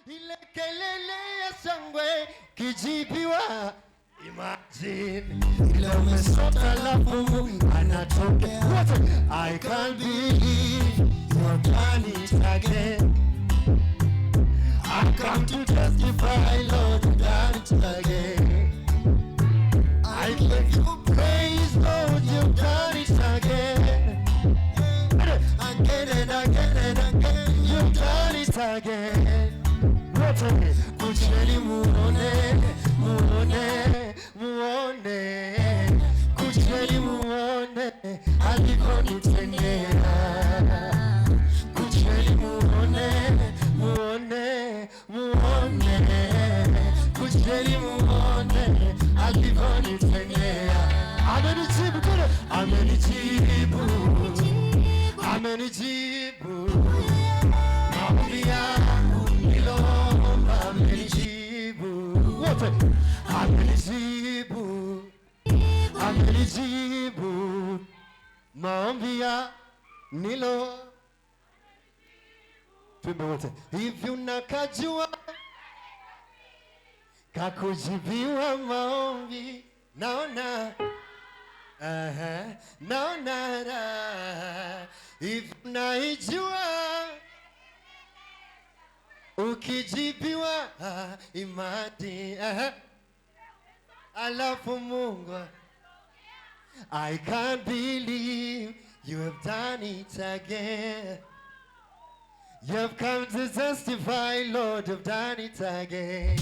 ile kelele ya shangwe kijibiwa. Imagine ile umesota lafu anatokea. I can't believe you've done it again. I come to testify, Lord, you've done it again. I give you praise, Lord, you've done it again. Again and again and again, you've done it again. Kucheni muone, muone, muone. Kucheni muone, alivyonitendea. Kucheni muone, muone, muone. Kucheni muone, alivyonitendea. Amenijibu kule, amenijibu, amenijibu. Maombi yangu nilomba, amenijibu. Wote, amenijibu, amenijibu. Maombi ya nilo. Tuimbe wote. Hivi unakajua kakujibiwa maombi. Naona naona raha. Hivi unaijua ukijibiwa imani. Alafu Mungu, I can't believe you have done it again. You have come to testify, Lord, you've done it again.